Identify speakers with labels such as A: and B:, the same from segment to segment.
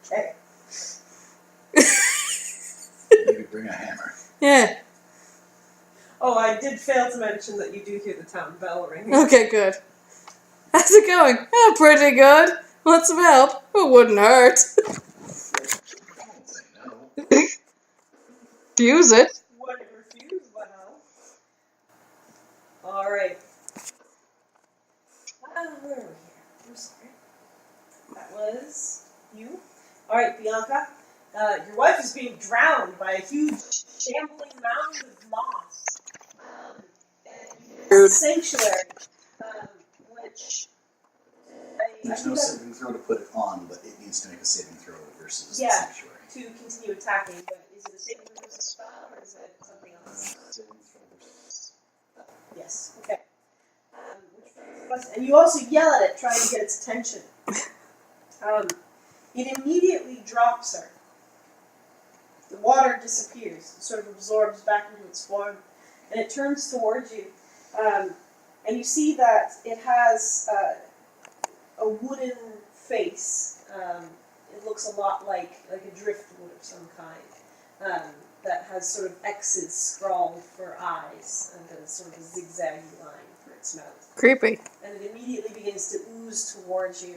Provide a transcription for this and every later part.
A: Okay.
B: Maybe bring a hammer.
C: Yeah.
A: Oh, I did fail to mention that you do hear the town bell ringing.
C: Okay, good. How's it going? Oh, pretty good. Want some help? It wouldn't hurt.
B: I won't say no.
C: Use it.
A: Wouldn't refuse, but no. Alright. Where are we here? I'm sorry. That was you. Alright, Bianca. Your wife is being drowned by a huge shambling mound of moss.
C: Rude.
A: Sanctuary. Which...
B: There's no saving throw to put it on, but it needs to make a saving throw versus
A: Yeah.
B: the sanctuary.
A: to continue attacking, but is it a saving throw versus spell, or is it something else?
B: Saving throw versus...
A: Yes, okay. And you also yell at it, trying to get its attention. It immediately drops her. The water disappears, it sort of absorbs back into its form, and it turns towards you. And you see that it has a wooden face. It looks a lot like a driftwood of some kind. That has sort of X's scrawled for eyes, and then sort of a zigzaggy line for its mouth.
C: Creepy.
A: And it immediately begins to ooze towards you.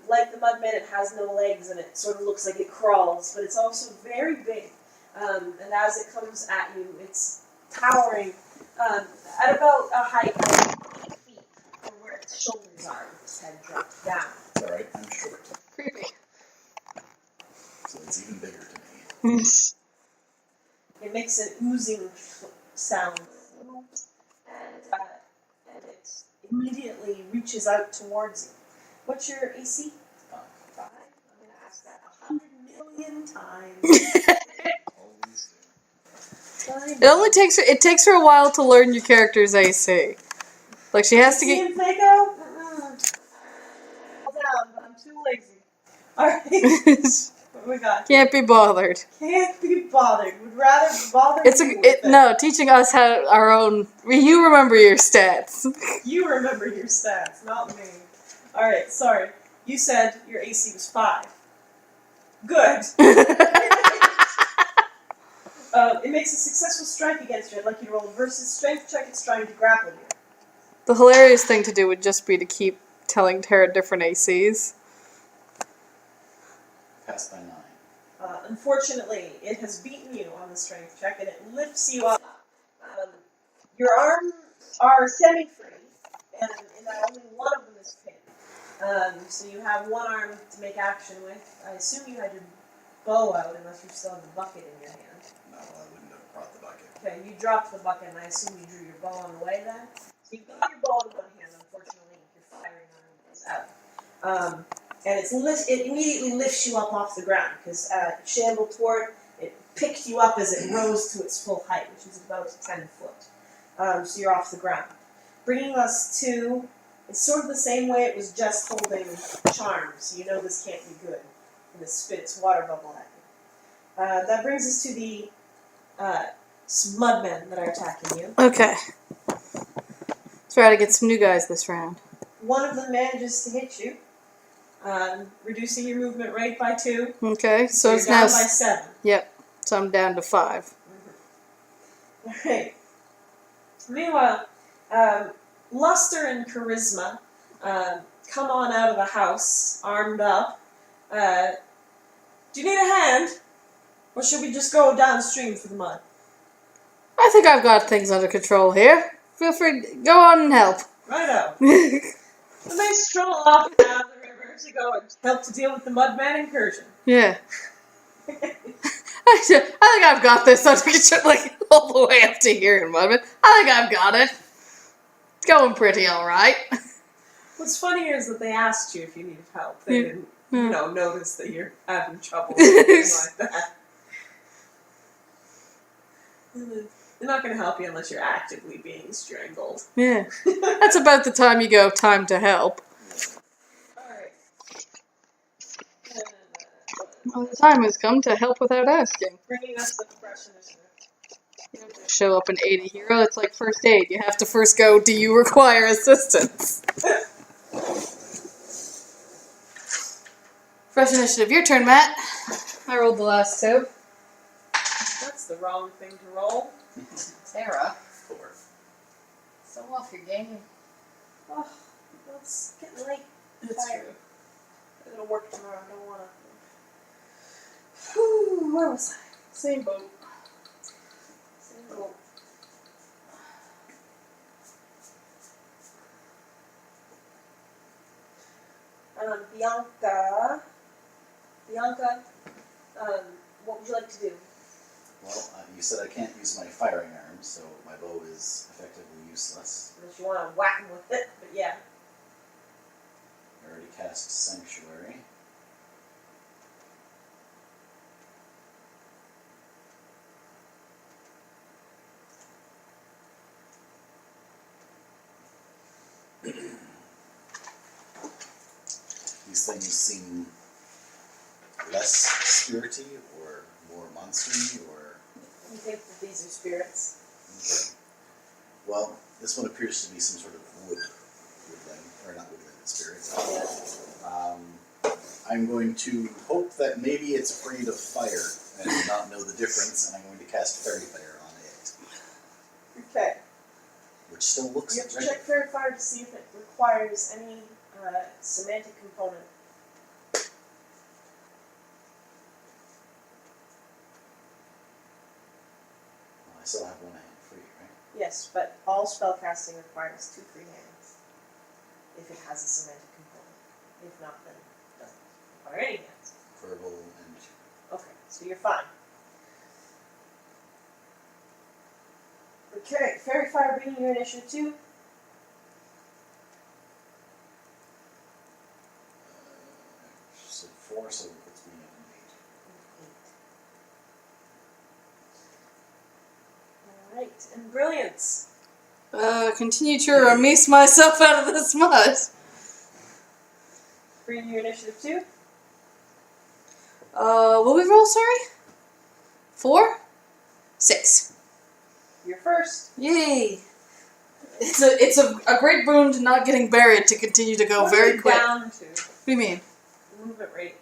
A: Like the Mudman, it has no legs, and it sort of looks like it crawls, but it's also very big. And as it comes at you, it's towering at about a height of 8 feet from where its shoulders are, with its head dropped down.
B: It's alright, I'm short.
C: Creepy.
B: So it's even bigger to me.
A: It makes an oozing sound, and it immediately reaches out towards you. What's your AC? 5. I'm going to ask that 100 million times.
B: Always
C: It only takes her a while to learn your character's AC. Like she has to
A: See
C: get.
A: him, Fako? Hold down, but I'm too lazy. Alright, what we got?
C: Can't be bothered.
A: Can't be bothered. Would rather bother you with it.
C: No, teaching us how our own. You remember your stats.
A: You remember your stats, not me. Alright, sorry. You said your AC was 5. Good. It makes a successful strike against you. I'd like you to roll versus strength check. It's trying to grapple you.
C: The hilarious thing to do would just be to keep telling Tara different ACs.
B: passed by 9.
A: Unfortunately, it has beaten you on the strength check, and it lifts you up. Your arms are semi-free, and in that only one of them is pinned. So you have one arm to make action with. I assume you had your bow out, unless you still have the bucket in your hand.
B: No, I wouldn't have brought the bucket.
A: Okay, you dropped the bucket, and I assume you drew your bow on the way then? So you've got your bow in one hand, unfortunately, your firing arm is out. And it immediately lifts you up off the ground, because it shambled toward, it picked you up as it rose to its full height, which is about 10 foot. So you're off the ground. Bringing us to, it's sort of the same way it was just holding Charm, so you know this can't be good. And this spits water bubble at you. That brings us to the Mudmen that are attacking you.
C: Okay. Let's try to get some new guys this round.
A: One of them manages to hit you, reducing your movement rate by 2.
C: Okay, so
A: you're
C: it's
A: down
C: now.
A: by 7.
C: Yep. So I'm down to 5.
A: Alright. Meanwhile, Luster and Charisma come on out of the house, armed up. Do you need a hand? Or should we just go downstream for the mud?
C: I think I've got things under control here. Feel free to go on and help.
A: Righto. And they stroll off down the river to go and help to deal with the Mudman incursion.
C: Yeah. I think I've got this under control, like, all the way up to here in Mudman. I think I've got it. It's going pretty alright.
A: What's funny is that they asked you if you needed help. They didn't, notice that you're having trouble or something like that. They're not going to help you unless you're actively being strangled.
C: Yeah. That's about the time you go, time to help.
A: Alright.
C: Well, the time has come to help without asking.
A: Bringing us the fresh initiative.
C: You don't just show up an 80 hero, it's like first aid. You have to first go, do you require assistance? Fresh initiative. Your turn, Matt. I rolled the last two.
A: That's the wrong thing to roll.
C: Sarah,
B: 4.
C: so off your game.
A: Oh, it's getting late.
C: That's
A: Fire.
C: true.
A: I gotta work tomorrow. I don't wanna. Whew, where was I?
C: Same boat.
A: Single. Bianca. Bianca, what would you like to do?
B: Well, you said I can't use my firing arm, so my bow is effectively useless.
A: Unless you want to whack him with it, but yeah.
B: I already cast Sanctuary. These things seem less spirity or more monstery or...
A: You think that these are spirits?
B: Okay. Well, this one appears to be some sort of woodland, or not woodland, spirit.
A: Yeah.
B: I'm going to hope that maybe it's afraid of fire and not know the difference, and I'm going to cast Fairy Fire on it,
A: Okay.
B: which still looks
A: You have to
B: regular.
A: check Fairy Fire to see if it requires any semantic component.
B: Well, I still have one hand free, right?
A: Yes, but all spellcasting requires 2 free hands. If it has a semantic component. If not, then it doesn't require any hands.
B: Verbal and...
A: Okay, so you're fine. Okay, Fairy Fire bringing your initiative 2.
B: So 4, so it puts me at an 8.
A: Alright, and Brilliance.
C: Continue to release myself out of this mess.
A: Bringing your initiative 2.
C: What we roll, sorry? 4? 6.
A: You're first.
C: Yay! It's a great boon to not getting buried to continue to go
A: What are
C: very
A: you
C: quick.
A: down to?
C: What do you mean?
A: Movement rate.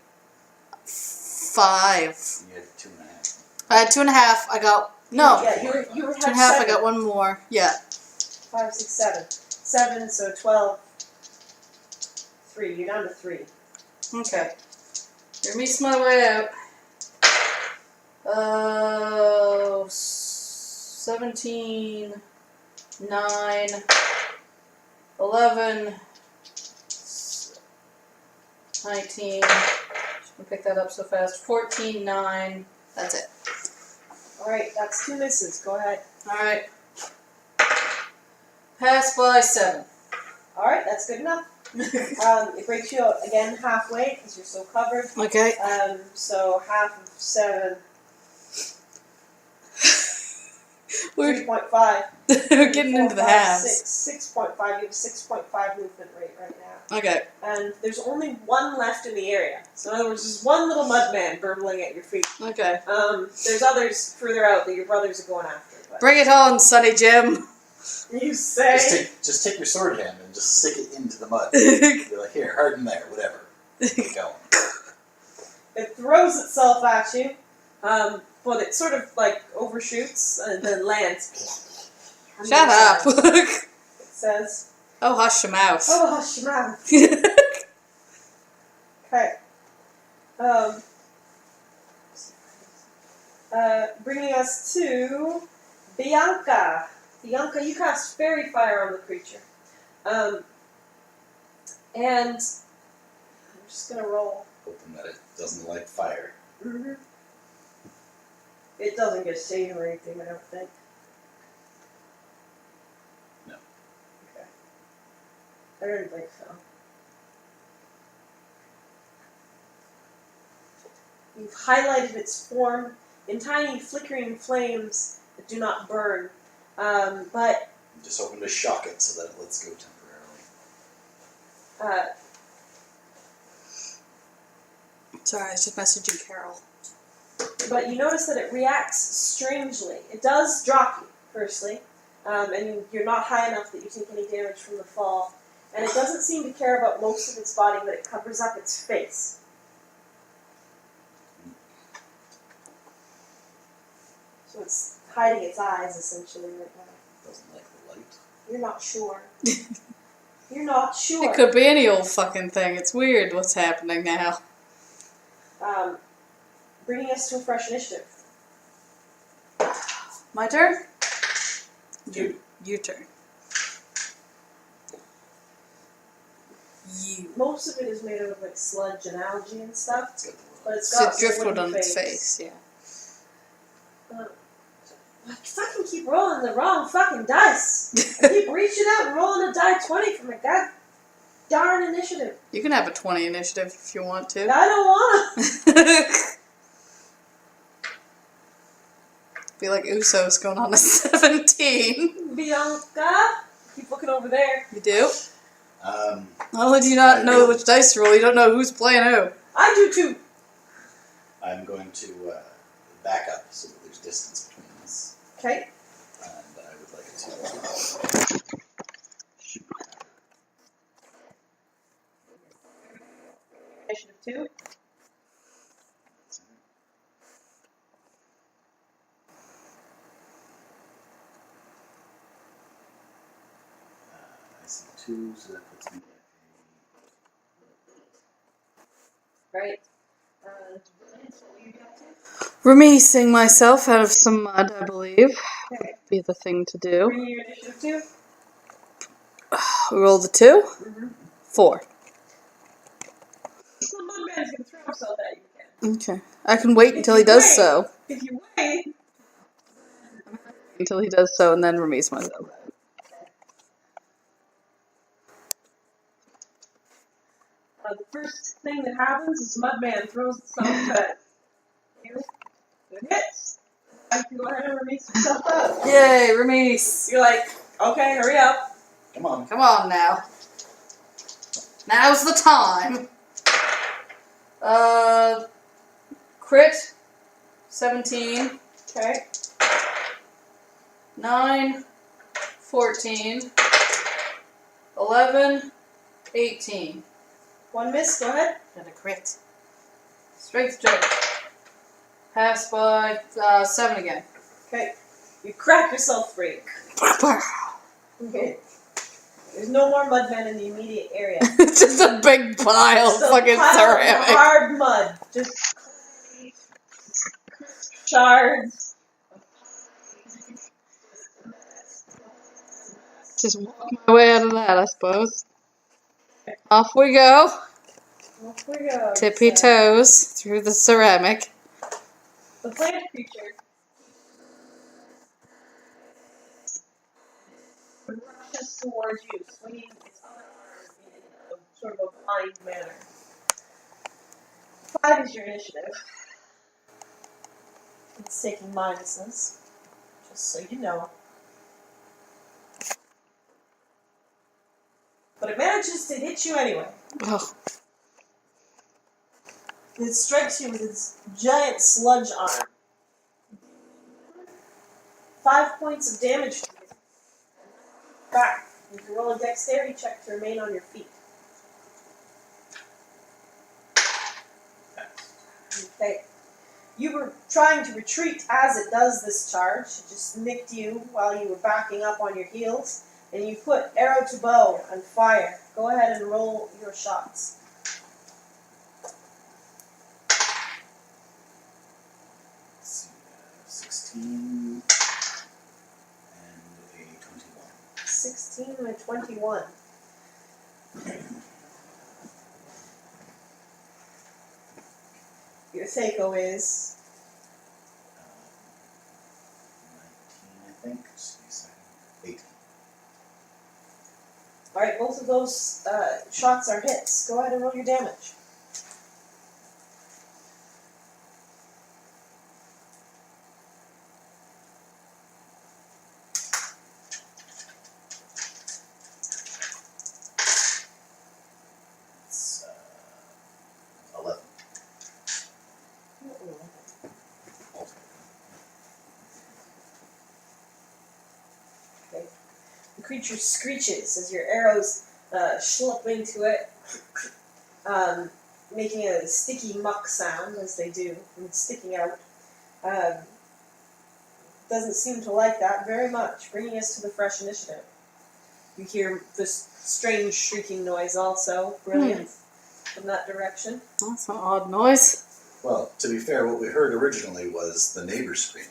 C: 5.
B: You had 2.5.
C: I had 2.5. I got no.
A: Yeah, you had
C: 2.5.
A: 7.
C: I got 1 more. Yeah.
A: 5, 6, 7. 7, so 12. 3. You're down to 3.
C: Okay. Here meets my way out. 17, 9, 11, 19. Just gonna pick that up so fast. 14, 9. That's it.
A: Alright, that's 2 misses. Go ahead.
C: Alright. Pass by 7.
A: Alright, that's good enough. It breaks you out again halfway because you're so covered.
C: Okay.
A: So half of 7,
C: We're
A: 3.5.
C: we're getting into the halves.
A: 6.5. You have a 6.5 movement rate right now.
C: Okay.
A: And there's only one left in the area. So in other words, there's one little mud man burbling at your feet.
C: Okay.
A: There's others further out that your brothers are going after. But
C: Bring it on, Sonny Jim.
A: you say
B: Just take your sword hand and just stick it into the mud. Be like, here, harden there, whatever. Keep going.
A: it throws itself at you, but it sort of like overshoots and then lands. on the
C: Shut
A: other
C: up.
A: side. It says,
C: Oh, hush your mouth.
A: "Oh, hush your mouth." Okay. Bringing us to Bianca. Bianca, you cast Fairy Fire on the creature. And I'm just gonna roll.
B: Hoping that it doesn't like fire.
A: Mm-hmm. It doesn't get shaken or anything, I don't think.
B: No.
A: Okay. I don't think so. You've highlighted its form in tiny flickering flames that do not burn, but
B: I'm just hoping to shock it so that it lets go temporarily.
C: Sorry, I was just messaging Carol.
A: but you notice that it reacts strangely. It does drop you, firstly, and you're not high enough that you take any damage from the fall, and it doesn't seem to care about most of its body, but it covers up its face. hiding its eyes essentially right now.
B: Doesn't like the light.
A: You're not sure. You're not sure.
C: It could be any old fucking thing. It's weird what's happening now.
A: Bringing us to a fresh initiative.
C: My turn?
B: You.
C: Your turn. You.
A: Most of it is made out of like sludge and algae and stuff,
B: It's got the
A: but it's
C: It's
A: got
C: a
A: some
C: driftwood
A: wooden
C: on its face, yeah.
A: I fucking keep rolling the wrong fucking dice. I keep reaching out and rolling a die 20 for my god darn initiative.
C: You can have a 20 initiative if you want to.
A: I don't wanna.
C: Be like Usos going on a 17.
A: Bianca, keep looking over there.
C: You do? Not only do you
B: I
C: not know
B: do.
C: which dice to roll, you don't know who's playing who.
A: I do too.
B: I'm going to back up so that there's distance between us.
A: Okay.
B: And I would like to shoot.
A: Initiative 2.
B: I see 2, so that puts me at
A: Right.
C: Remising myself out of some mud, I believe.
A: Okay.
C: Be the thing to do.
A: Bring your initiative 2.
C: We roll the 2.
A: Mm-hmm.
C: 4.
A: So my man's gonna throw himself at you again.
C: Okay. I can wait until he does
A: Wait.
C: so.
A: If you wait,
C: Until he does so and then remise myself.
A: the first thing that happens is Mudman throws itself at you. It hits. I can go ahead and release yourself up.
C: Yay, remise.
A: You're like, okay, hurry up.
B: Come on.
C: Come on now. Now's the time. Crit. 17.
A: Okay.
C: 9. 14. 11. 18.
A: One miss, go ahead.
C: And a crit. Strength check. Pass by 7 again.
A: Okay. You crack yourself free. Okay. There's no more Mudman in the immediate area.
C: It's just a big pile of
A: Just a
C: fucking
A: pile of
C: ceramic.
A: hard mud. Just shards.
C: Just walk my way out of that, I suppose. Off we go.
A: Off we go.
C: Tippy
A: So,
C: toes through the ceramic.
A: the plant creature rushes towards you, swinging its other arm in a sort of a blind manner. 5 is your initiative. It's taking minuses, just so you know. But it manages to hit you anyway.
C: Oh,
A: It strikes you with its giant sludge arm. 5 points of damage to you. Back. You can roll a dexterity check to remain on your feet. Okay. You were trying to retreat as it does this charge. It just nicked you while you were backing up on your heels. And you put arrow to bow and fire. Go ahead and roll your shots.
B: Let's see, 16 and a 21.
A: 16 and a 21. Your Seiko is
B: 19, I think. Just give me a second. 18.
A: alright, both of those shots are hits. Go ahead and roll your damage.
B: It's 11.
A: Okay. The creature screeches as your arrows schlop into it, making a sticky muck sound as they do, and sticking out. doesn't seem to like that very much, bringing us to the fresh initiative. You hear this strange shrieking noise also. Brilliant. From that direction.
C: That's an odd noise.
B: Well, to be fair, what we heard originally was the neighbor screaming,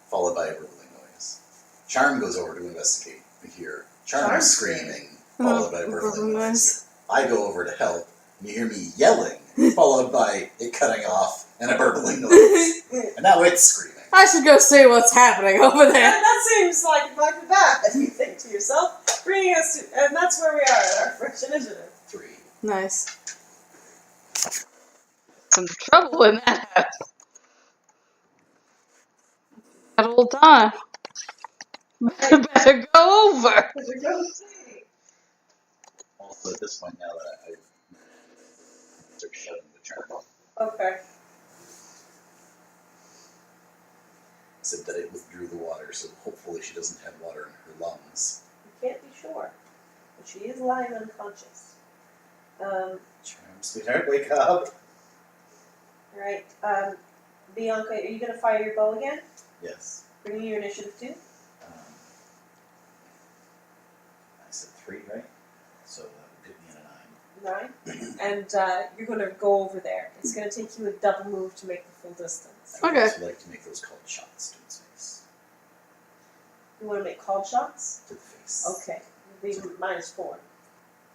B: followed by a burbling noise. Charm goes over to investigate. We hear Charm
A: Charm
B: screaming, followed by a burbling
C: Burbling
B: noise. I go over to help, and you hear me yelling, followed by it cutting off and a burbling noise. And now it's screaming.
C: I should go see what's happening over there.
A: That seems like that, you think to yourself. Bringing us to, and that's where we are at our fresh initiative.
B: 3.
C: Nice. Some trouble in that house. That whole time. Better go over.
B: Also, at this point, now that I've started shutting the charm off,
A: Okay.
B: said that it withdrew the water, so hopefully she doesn't have water in her lungs.
A: You can't be sure. But she is lying unconscious.
B: Charm, sweetheart, wake up!
A: Alright, Bianca, are you gonna fire your bow again?
B: Yes.
A: Bringing your initiative too?
B: I said 3, right? So that would get me in a 9.
A: 9. And you're gonna go over there. It's gonna take you a double move to make the full distance.
B: I would
C: Okay.
B: also like to make those called shots to its face.
A: You wanna make called shots?
B: To the face.
A: Okay. It'll be -4.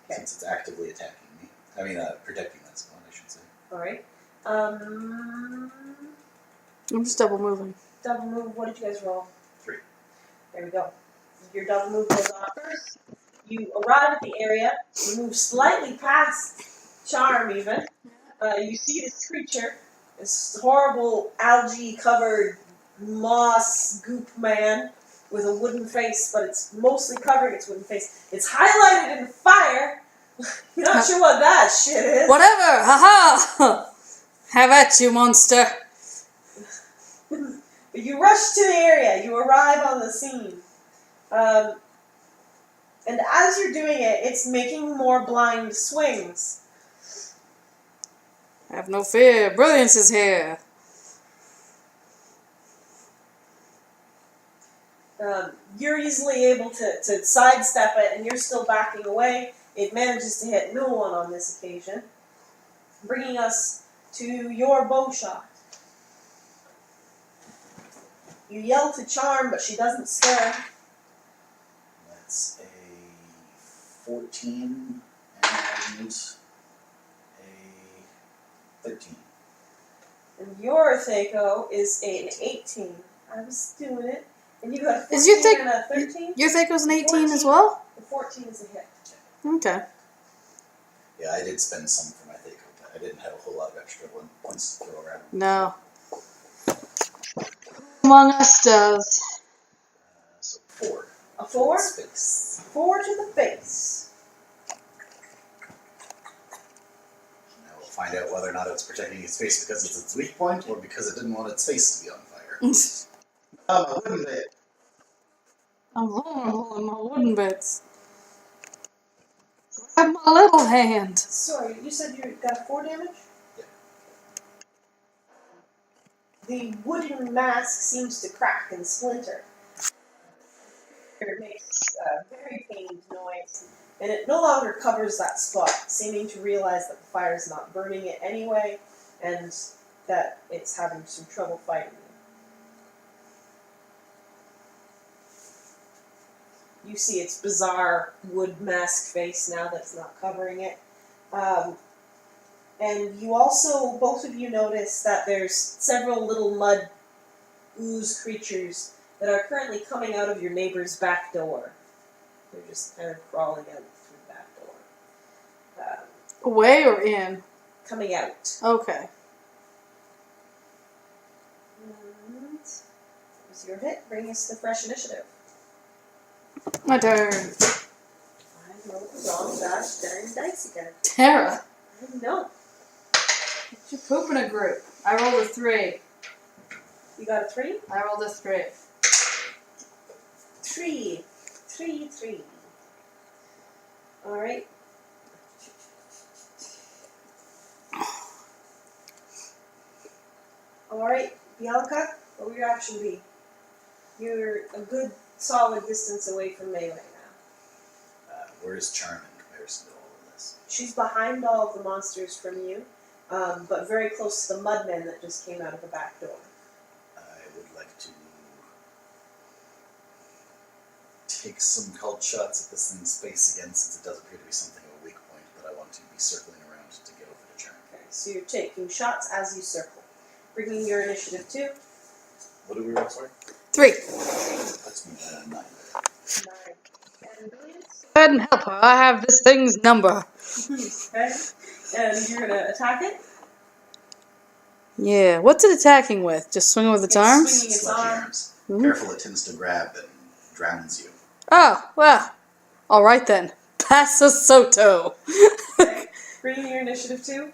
A: Okay.
B: Since it's actively attacking me. I mean, protecting that spot, I should say.
A: Alright.
C: I'm just double moving.
A: Double move, what did you guys roll?
B: 3.
A: There we go. Your double move goes off first. You arrive at the area. You move slightly past Charm, even. You see this creature, this horrible algae-covered moss goop man with a wooden face, but it's mostly covering its wooden face. It's highlighted in fire. You're not sure what that shit is.
C: Whatever! Haha! Have at you, monster!
A: But you rush to the area. You arrive on the scene. And as you're doing it, it's making more blind swings.
C: Have no fear. Brilliance is here.
A: You're easily able to sidestep it, and you're still backing away. It manages to hit no one on this occasion. Bringing us to your bow shot. You yell to Charm, but she doesn't stir.
B: That's a 14 and a 13.
A: And your Thaco is an 18. I was doing it. And you got a 14
C: Is your
A: and a 13?
C: Your Thaco's an 18 as
A: 14.
C: well?
A: The 14 is a hit.
C: Okay.
B: Yeah, I did spend some for my Thaco, but I didn't have a whole lot of extra points to throw around.
C: No. Among Us does.
B: So 4.
A: A 4?
B: Its face.
A: 4 to the face.
B: Now we'll find out whether or not it's protecting its face because it's its weak point or because it didn't want its face to be on fire. My wooden bit.
C: I'm vulnerable in my wooden bits. Grab my little hand.
A: Sorry, you said you got 4 damage?
B: Yeah.
A: The wooden mask seems to crack and splinter. It makes a very pained noise, and it no longer covers that spot, seeming to realize that the fire is not burning it anyway, and that it's having some trouble fighting you. You see its bizarre wood mask face now that's not covering it. And you also, both of you notice that there's several little mud ooze creatures that are currently coming out of your neighbor's back door. They're just kind of crawling out through the back door.
C: Away or in?
A: Coming out.
C: Okay.
A: And there's your hit. Bring us to fresh initiative.
C: My turn.
A: I rolled the wrong gosh darn dice again.
C: Tara.
A: I know.
C: You're pooping a group. I rolled a 3.
A: You got a 3?
C: I rolled a 3.
A: 3. 3, 3. Alright. Alright, Bianca, what will your action be? You're a good solid distance away from melee now.
B: Where is Charm in comparison to all of this?
A: She's behind all of the monsters from you, but very close to the mudmen that just came out of the back door.
B: I would like to take some called shots at this thing's face again, since it does appear to be something of a weak point, but I want to be circling around to get over to Charm.
A: Okay, so you're taking shots as you circle. Bringing your initiative 2.
B: What do we roll, sorry?
C: 3.
B: That's me at a 9.
A: 9. And brilliance.
C: Go ahead and help her. I have this thing's number.
A: Okay. And you're gonna attack it?
C: Yeah. What's it attacking with? Just swinging with its arms?
A: Swinging its
B: Sledgy
A: arms.
B: arms.
C: Mhm.
B: Careful, it tends to grab and drowns you.
C: Oh, well. Alright then. Passa Soto.
A: Okay. Bringing your initiative 2.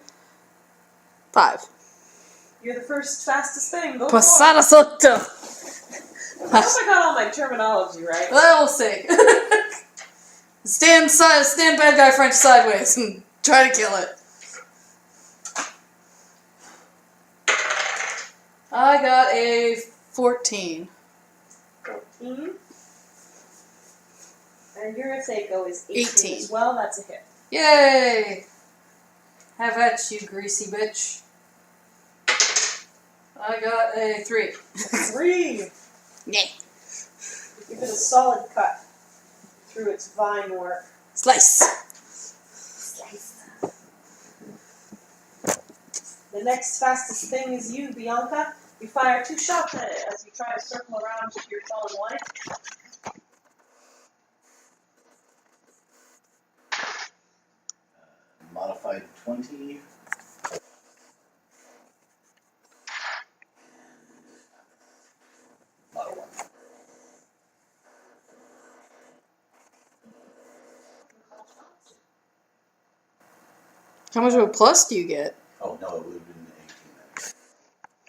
C: 5.
A: You're the first fastest thing. Go for it.
C: Passata Soto.
A: I hope I got all my terminology right.
C: Well, we'll see. Stand bad guy French sideways and try to kill it. I got a 14.
A: 14. And your Seiko is 18
C: 18.
A: as well. That's a hit.
C: Yay! Have at you, greasy bitch. I got a 3.
A: 3.
C: Yeah.
A: Give it a solid cut through its vine work.
C: Slice.
A: Slice. The next fastest thing is you, Bianca. You fire 2 shots at it as you try to circle around to your fallen wife.
B: Modified 20. Model 1.
C: How much of a plus do you get?
B: Oh, no, it would have been 18 then.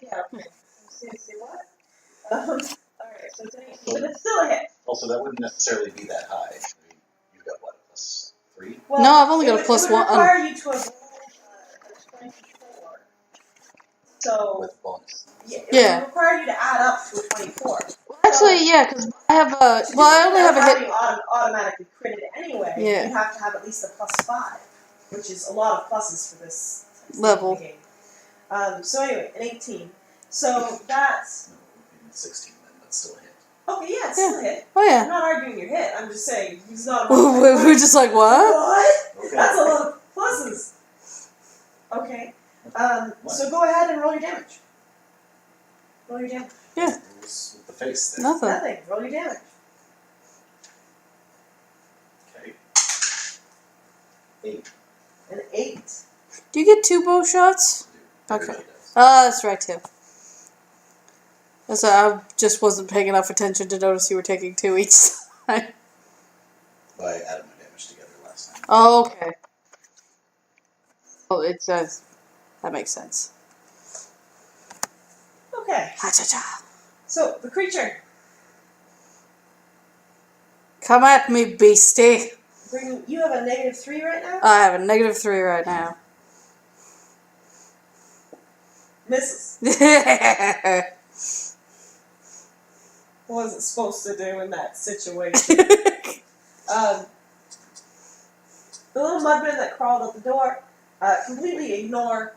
A: Yeah, okay. Seriously, what? Alright, so it's an 18, but it's still a hit.
B: Also, that wouldn't necessarily be that high. I mean, you've got what, plus 3?
A: Well,
C: No, I've only got a
A: it
C: plus
A: would
C: 1.
A: require you to have rolled a 24. So,
B: With bonus.
A: yeah, it
C: Yeah.
A: would require you to add up to a 24.
C: Actually, yeah, because I have a.
A: To
C: Well, I
A: do
C: only
A: that
C: have a hit.
A: having automatically critted anyway,
C: Yeah.
A: you have to have at least a plus 5, which is a lot of pluses for this
C: Level.
A: game. So anyway, an 18. So that's
B: No, it would be 16 then, but still a hit.
A: okay. Yeah, it's
C: Yeah.
A: still a hit.
C: Oh,
A: I'm
C: yeah.
A: not arguing your hit. I'm just saying he's not.
C: We're just like, what?
A: What?
B: Okay.
A: That's a lot of pluses. Okay. So go ahead and roll your damage. Roll your damage.
C: Yeah.
B: What was with the face there?
C: Nothing.
A: Nothing. Roll your damage.
B: Okay. 8.
A: An 8.
C: Do you get 2 bow shots? Okay.
B: Everybody does.
C: Oh, that's right, too. So I just wasn't paying enough attention to notice you were taking 2 each side.
B: Well, I added my damage together last time.
C: Oh, okay. Oh, it does. That makes sense.
A: Okay.
C: Ha-cha-cha.
A: So the creature
C: Come at me, beastie.
A: you have a -3 right now.
C: I have a -3 right now.
A: Misses. What was it supposed to do in that situation? The little mudmen that crawled out the door completely ignore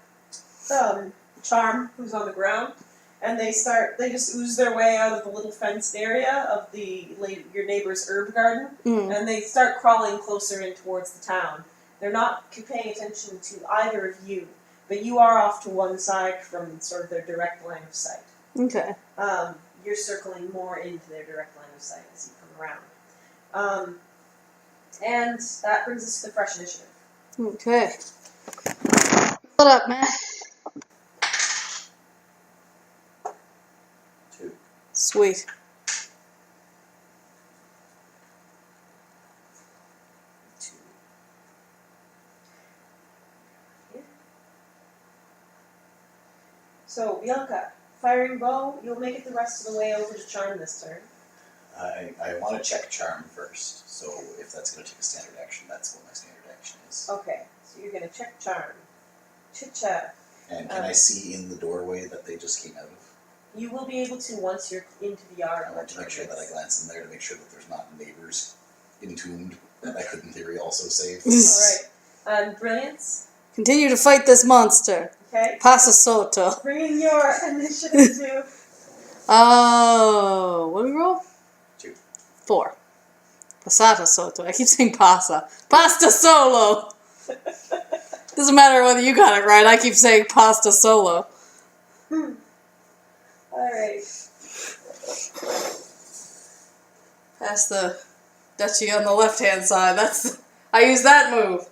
A: Charm, who's on the ground, and they just ooze their way out of the little fenced area of your neighbor's herb garden, and they start crawling closer in towards the town. They're not paying attention to either of you, but you are off to one side from sort of their direct line of sight.
C: Okay.
A: You're circling more into their direct line of sight as you come around. And that brings us to the fresh initiative.
C: Okay. What up, man?
B: 2.
C: Sweet.
A: So, Bianca, firing bow, you'll make it the rest of the way over to Charm this turn.
B: I want to check Charm first, so if that's going to take a standard action, that's what my standard action is.
A: Okay, so you're going to check Charm. Chicha.
B: And can I see in the doorway that they just came out of?
A: You will be able to once you're into the yard.
B: I want to make sure that I glance in there to make sure that there's not neighbors entombed that I could in theory also save.
A: Alright. Brilliance.
C: Continue to fight this monster.
A: Okay.
C: Pasa Soto.
A: Bring in your initiative to.
C: Oh, what do we roll?
B: 2.
C: 4. Passata Soto. I keep saying pasta. Pasta solo! Doesn't matter whether you got it right, I keep saying pasta solo.
A: Alright.
C: That's the duchy on the left-hand side. I use that move.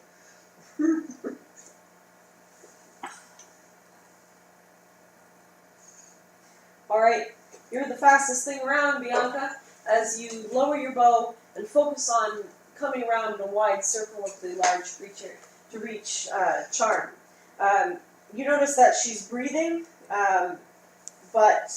A: Alright. You're the fastest thing around, Bianca. As you lower your bow and focus on coming around in a wide circle of the large creature to reach Charm. You notice that she's breathing, but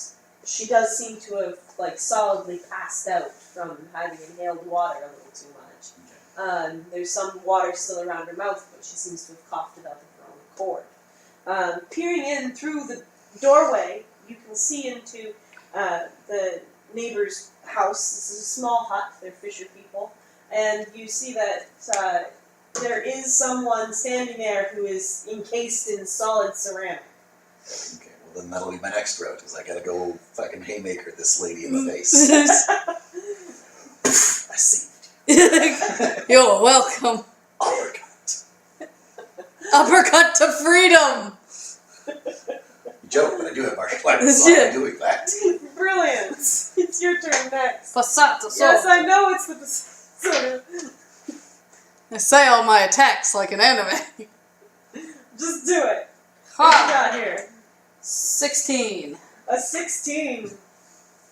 A: she does seem to have solidly passed out from having inhaled water a little too much. There's some water still around her mouth, but she seems to have coughed it up of her own accord. Peering in through the doorway, you can see into the neighbor's house. This is a small hut. They're fisher people. And you see that there is someone standing there who is encased in solid ceramic.
B: Okay, well then that'll be my next route, is I gotta go fucking haymaker this lady in the face. I saved you.
C: You're welcome.
B: Uppercut.
C: Uppercut to freedom!
B: You joke, but I do have martial arts, so I'm doing that.
A: Brilliant! It's your turn next.
C: Passata Soto.
A: Yes, I know it's the sort of.
C: I say all my attacks like an anime.
A: Just do it. What you
C: Ha!
A: got here?
C: 16.
A: A 16.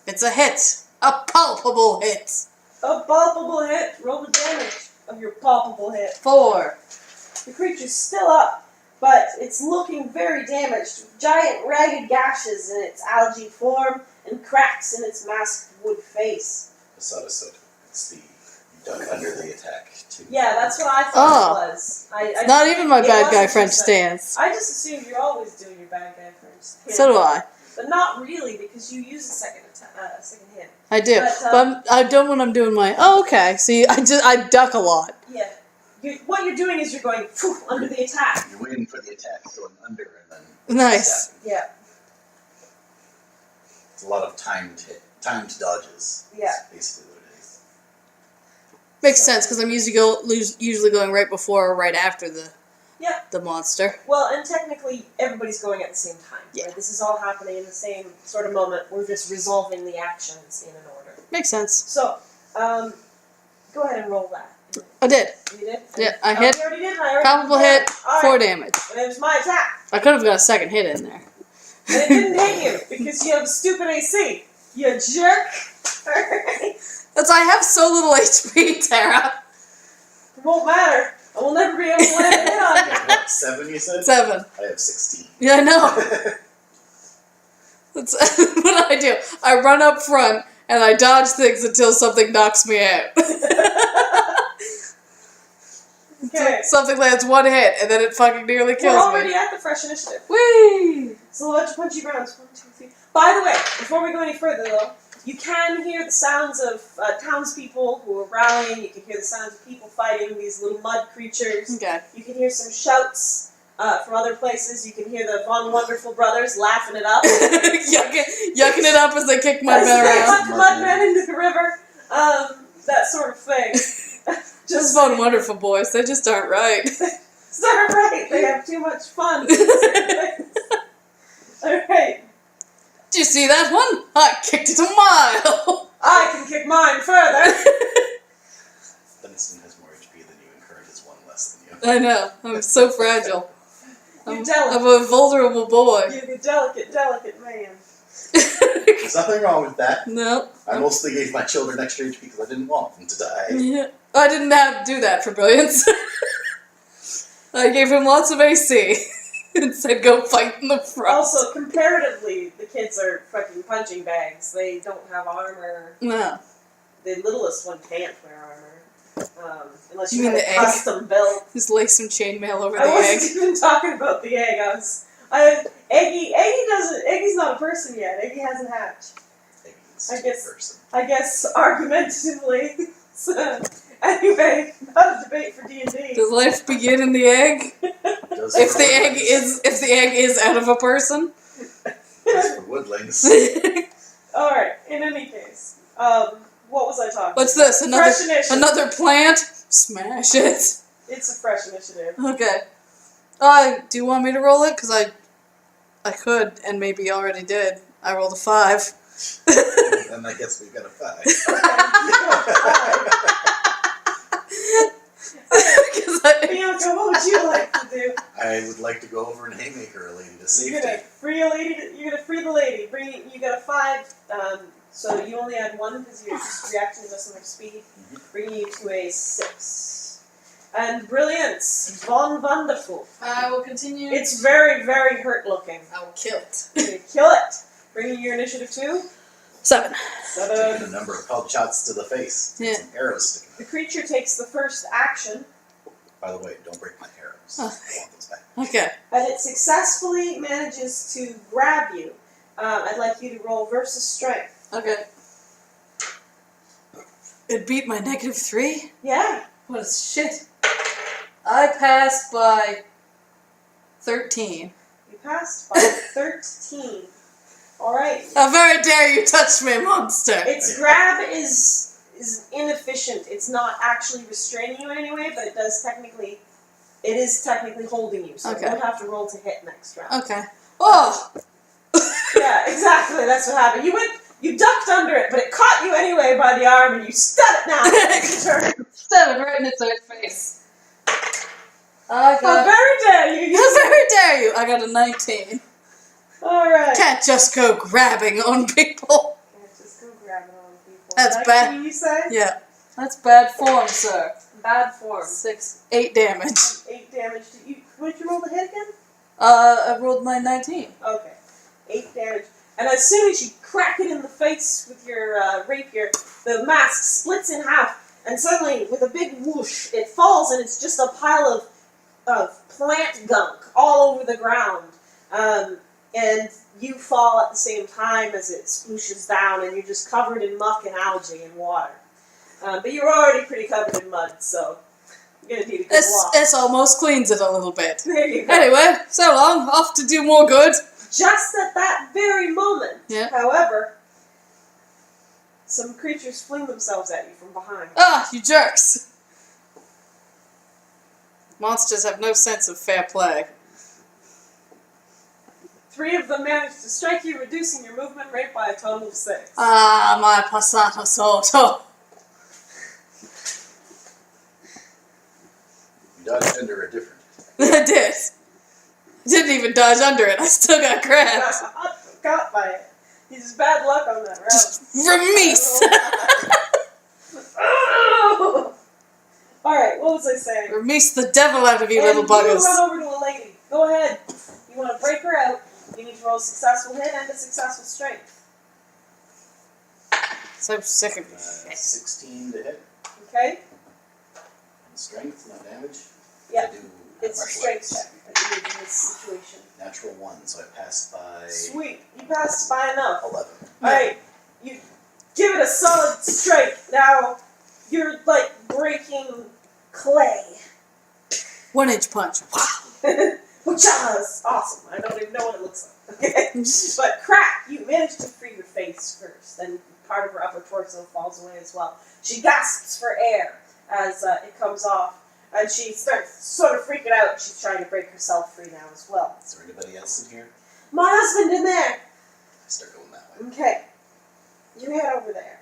C: It's a hit. A palpable hit.
A: A palpable hit. Roll the damage of your palpable hit.
C: 4.
A: The creature's still up, but it's looking very damaged. Giant ragged gashes in its algae form and cracks in its masked wood face.
B: Passata Soto. It's the duck under the attack, too.
A: Yeah, that's what I thought it was.
C: Not even my
A: it
C: bad guy
A: wasn't
C: French
A: just
C: stance.
A: I just assumed you're always doing your bad guy first.
C: So do I.
A: But not really, because you use a second hit.
C: I do.
A: But,
C: I don't when I'm doing my... Oh, okay. See, I duck a lot.
A: Yeah. What you're doing is you're going poof, under the attack.
B: You're waiting for the attack, going under, and then...
C: Nice.
B: stabbing.
A: Yeah.
B: It's a lot of timed dodges.
A: Yeah.
B: That's basically what it is.
C: Makes sense, because I'm usually going right before or right after the monster.
A: Well, and technically, everybody's going at the same time.
C: Yeah.
A: Right? This is all happening in the same sort of moment. We're just resolving the actions in an order.
C: Makes sense.
A: So, go ahead and roll that.
C: I did.
A: You did?
C: Yeah, I hit.
A: You already did, and I already
C: Palpable
A: did.
C: hit,
A: All
C: 4
A: right.
C: damage.
A: And it was my attack.
C: I could have got a second hit in there.
A: And it didn't hit you, because you have a stupid AC. You jerk. Alright.
C: That's I have so little HP, Tara.
A: It won't matter. I will never be able to land a hit on you.
B: What, 7, you said?
C: 7.
B: I have 16.
C: Yeah, I know. That's what I do. I run up front and I dodge things until something knocks me out.
A: Okay.
C: Something lands 1 hit and then it fucking nearly
A: We're
C: kills
A: already
C: me.
A: at the fresh initiative.
C: Whee!
A: So a bunch of punchy rounds. 1, 2, 3. By the way, before we go any further though, you can hear the sounds of townspeople who are rallying. You can hear the sounds of people fighting these little mud creatures.
C: Okay.
A: You can hear some shouts from other places. You can hear the Von Wonderful brothers laughing it up.
C: Yucking it up as they kick my
A: As
C: men
A: they
C: around.
A: hunt the mudmen into the river. That sort of thing.
C: Just Von Wonderful boys, they just aren't right.
A: It's not right. They have too much fun. Alright.
C: Did you see that one? I kicked it a mile.
A: I can kick mine further.
B: Benson has more HP than you, and Current is 1 less than you.
C: I know. I'm so fragile.
A: You're delicate.
C: I'm a vulnerable boy.
A: You're a delicate, delicate man.
B: There's nothing wrong with that.
C: No.
B: I mostly gave my children extra HP because I didn't want them to die.
C: Yeah. I didn't have to do that for Brilliance. I gave him lots of AC and said go fight in the front.
A: Also, comparatively, the kids are fucking punching bags. They don't have armor.
C: No.
A: The littlest one can't wear armor. Unless
C: You
A: you
C: mean
A: have
C: the
A: a
C: egg?
A: custom build.
C: Just lay some chainmail over the
A: I
C: egg.
A: wasn't even talking about the egg. Eggie's not not a person yet. Iggy hasn't hatched.
B: Iggy's
A: I guess-
B: a person.
A: I guess argumentatively. So, anyway, not a debate for D&D.
C: Does life begin in the egg?
B: Does
C: If
B: for
C: the egg
B: woodlings.
C: is out of a person?
B: Does for woodlings.
A: Alright, in any case. What was I talking
C: What's
A: about?
C: this?
A: Fresh initiative.
C: Another plant? Smash it.
A: It's a fresh initiative.
C: Okay. Do you want me to roll it? Because I could, and maybe already did. I rolled a 5.
B: Then I guess we've got a 5.
C: Because
A: Bianca, what would you like to do?
B: I would like to go over and haymaker a lady to
A: You're gonna
B: safety.
A: free a lady. You're gonna free the lady. You got a 5. So you only had 1 because your reaction is just enough speed, bringing you to a 6. And brilliance, von wonderful.
C: I will continue.
A: It's very, very hurt looking.
C: I will kill it.
A: You're gonna kill it. Bringing your initiative to
C: 7.
B: Taking
A: 7.
B: a number of pelt shots to the face.
C: Yeah.
B: Some arrows sticking
A: The creature takes the first action,
B: out. By the way, don't break my arrows.
C: Oh.
B: I want those back.
C: Okay.
A: and it successfully manages to grab you. I'd like you to roll versus strength.
C: Okay. It beat my -3?
A: Yeah.
C: What a shit. I passed by 13.
A: You passed by 13. Alright.
C: How very dare you touch me, monster!
A: Its grab is inefficient. It's not actually restraining you in any way, but it is technically holding you. So
C: Okay.
A: you don't have to roll to hit next round.
C: Okay. Oh!
A: Yeah, exactly. That's what happened. You ducked under it, but it caught you anyway by the arm, and you stud it now. It's your turn.
C: 7 right in its own face. I
A: How
C: got.
A: very dare you!
C: How very dare you! I got a 19.
A: Alright.
C: Can't just go grabbing on people.
A: Can't just go grabbing on people.
C: That's
A: 19,
C: bad.
A: you say?
C: Yeah. That's bad form, sir.
A: Bad form.
C: 8 damage.
A: 8 damage to you. What did you roll the hit again?
C: I rolled my 19.
A: Okay. 8 damage. And as soon as you crack it in the face with your rapier, the mask splits in half, and suddenly, with a big whoosh, it falls, and it's just a pile of plant gunk all over the ground. And you fall at the same time as it splooshes down, and you're just covered in muck and algae and water. But you're already pretty covered in mud, so you're gonna need a good walk.
C: This almost cleans it a little bit.
A: There you go.
C: Anyway, so long. Off to do more good.
A: Just at that very moment,
C: Yeah.
A: however, some creatures fling themselves at you from behind.
C: Ah, you jerks. Monsters have no sense of fair play.
A: 3 of them manage to strike you, reducing your movement rate by a total of 6.
C: Ah, my passata sotto.
B: You dodged under a different.
C: I did. Didn't even dodge under it. I still got grabbed.
A: Got by it. He's bad luck on that round.
C: Just remise.
A: Oh! Alright, what was I saying?
C: Remise the devil out of you,
A: And
C: little buggers.
A: You run over to a lady. Go ahead. You want to break her out. You need to roll a successful hit and a successful strength.
C: So sick of you.
B: 16 to hit.
A: Okay?
B: And strength, no damage.
A: Yeah.
B: I do
A: It's a
B: martial
A: strength
B: arts.
A: check that you need in this situation.
B: Natural 1, so I passed by
A: Sweet. You passed by enough.
B: 11.
A: Alright. You give it a solid strike. Now, you're like breaking clay.
C: 1-inch punch. Wow.
A: Which is awesome. I don't even know what it looks like. Okay? But crack, you manage to free your face first, then part of her upper torso falls away as well. She gasps for air as it comes off, and she starts sort of freaking out. She's trying to break herself free now as well.
B: Is there anybody else in here?
A: My husband in there!
B: I start going that way.
A: Okay. You head over there.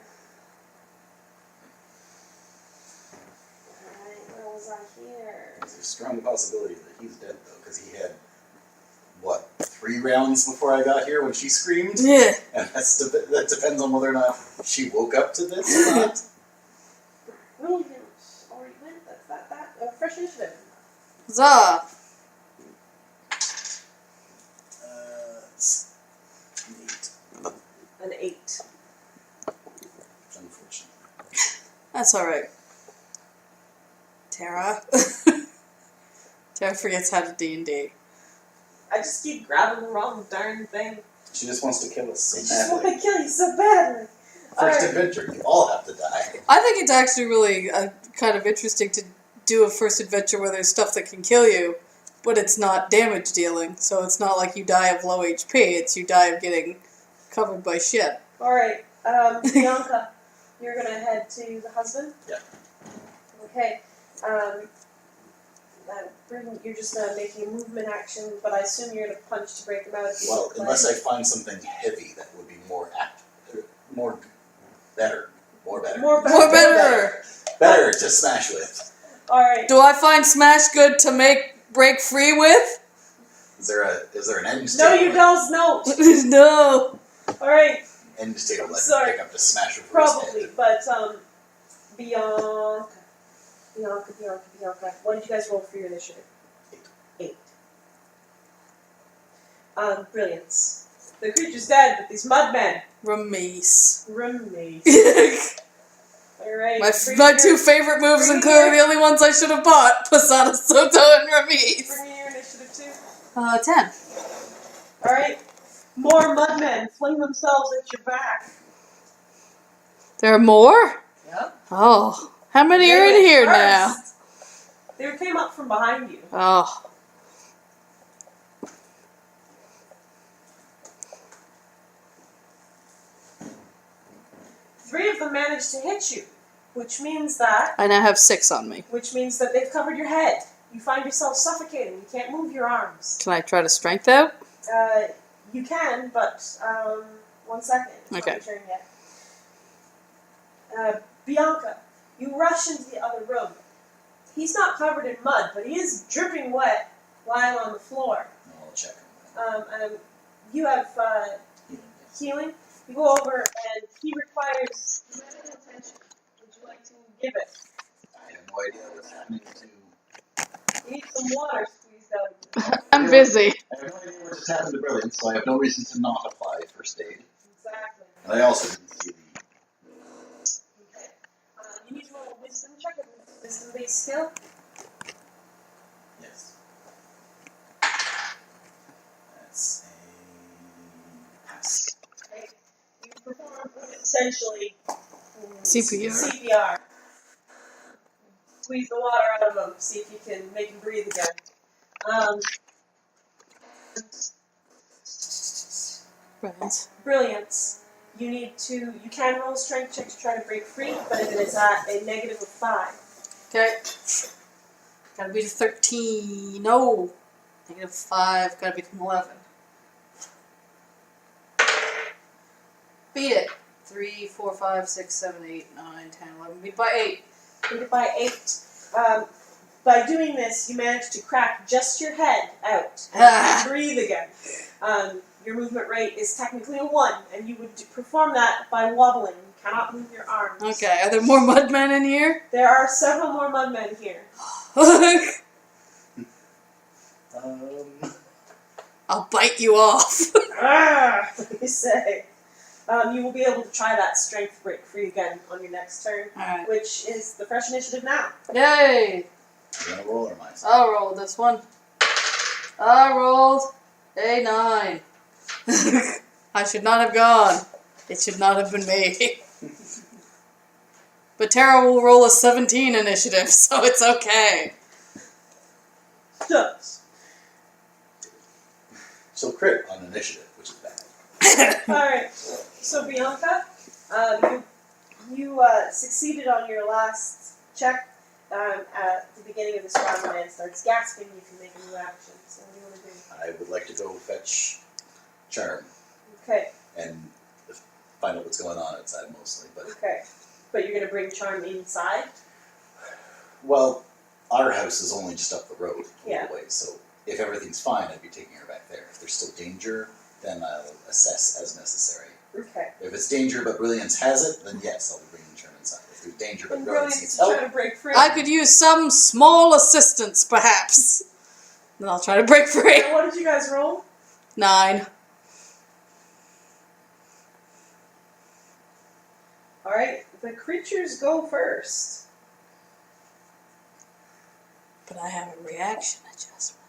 A: Alright, where was I here?
B: There's a strong possibility that he's dead, though, because he had, what, 3 rounds before I got here when she screamed?
C: Yeah.
B: And that depends on whether or not she woke up to this or not.
A: Brilliant. Already went. That's that. Fresh initiative.
C: Huzzah.
B: It's neat,
A: An 8.
B: unfortunately.
C: That's alright. Tara. Tara forgets how to D&D.
A: I just keep grabbing the wrong darn thing.
B: She just wants to kill us
A: I
B: so
A: just want
B: badly.
A: to kill you so badly.
B: First
A: Alright.
B: adventure, you all have to die.
C: I think it's actually really kind of interesting to do a first adventure where there's stuff that can kill you, but it's not damage dealing. So it's not like you die of low HP. It's you die of getting covered by shit.
A: Alright, Bianca, you're gonna head to the husband?
B: Yeah.
A: Okay, you're just making a movement action, but I assume you're gonna punch to break him out. If you
B: Well,
A: play.
B: unless I find something heavy that would be better.
A: More
C: More better!
B: Better to smash with.
A: Alright,
C: Do I find Smash good to break free with?
B: Is there an end
A: no,
B: table?
A: you don't know.
C: No.
A: Alright,
B: End table that
A: Sorry.
B: you pick up to smash with.
A: probably, but, Bianca. What did you guys roll for your initiative? 8. Brilliance. The creature's dead, but these mudmen
C: Ramise.
A: remain.
C: my
A: Alright.
C: my two favorite moves, and clearly the only ones I should have bought: Posada Soto and Ramise.
A: Bring me your initiative too.
C: 10.
A: Alright. More mudmen fling themselves at your back.
C: There are more?
A: Yep.
C: Oh. How many are in here now?
A: They came up from behind you.
C: Oh.
A: 3 of them managed to hit you, which means that
C: I now have 6 on me.
A: they've covered your head. You find yourself suffocating. You can't move your arms.
C: Can I try to strength out?
A: You can, but 1 second. It's not
C: Okay.
A: your turn yet. Bianca, you rush into the other room. He's not covered in mud, but he is dripping wet lying on the floor.
B: I'll check him.
A: And you have healing. You go over, and he requires medical attention. Would you like to give it?
B: I have no idea what's happening to.
A: You need some water squeezed out of you.
C: I'm busy.
B: I have no idea what just happened to Brilliance, so I have no reason to not apply first aid.
A: Exactly.
B: And I also didn't see the.
A: Okay. You need to roll a wisdom check, a wisdom-based skill.
B: Yes. That's a pass.
A: Okay. You perform essentially
C: CPR.
A: CPR. Squeeze the water out of him, see if you can make him breathe again. Brilliance. You can roll a strength check to try to break free, but if it is at a negative of 5.
C: Okay. Gotta beat a 13. No. -5. Gotta beat an 11. Beat it. 3, 4, 5, 6, 7, 8, 9, 10, 11. Beat by 8.
A: Beat it by 8. By doing this, you manage to crack just your head out and breathe again. Your movement rate is technically a 1, and you would perform that by wobbling. You cannot move your arms.
C: Okay, are there more mudmen in here?
A: There are several more mudmen here.
C: I'll bite you off.
A: What do you say? You will be able to try that strength break free again on your next turn,
C: Alright.
A: which is the fresh initiative now.
C: Yay!
B: Are you gonna roll or am I?
C: I'll roll this one. I rolled a 9. I should not have gone. It should not have been me. But Tara will roll a 17 initiative, so it's okay.
A: Does.
B: So crit on initiative, which is bad.
A: Alright, so Bianca, you succeeded on your last check. At the beginning of this round, when man starts gasping, you can make a new action. So what do you want to do?
B: I would like to go fetch Charm
A: Okay,
B: and find out what's going on outside mostly. But
A: okay. But you're going to bring Charm inside?
B: well, our house is only just up the road a
A: Yeah.
B: little way, so if everything's fine, I'd be taking her back there. If there's still danger, then I'll assess as necessary.
A: Okay.
B: If it's danger but Brilliance has it, then yes, I'll be bringing Charm inside. If there's danger but
A: And
B: Brilliance
A: Brilliance
B: needs
A: is trying
B: help,
A: to break free.
C: I could use some small assistance, perhaps. Then I'll try to break free.
A: And what did you guys roll?
C: 9.
A: Alright, the creatures go first.
C: But I have a reaction adjustment.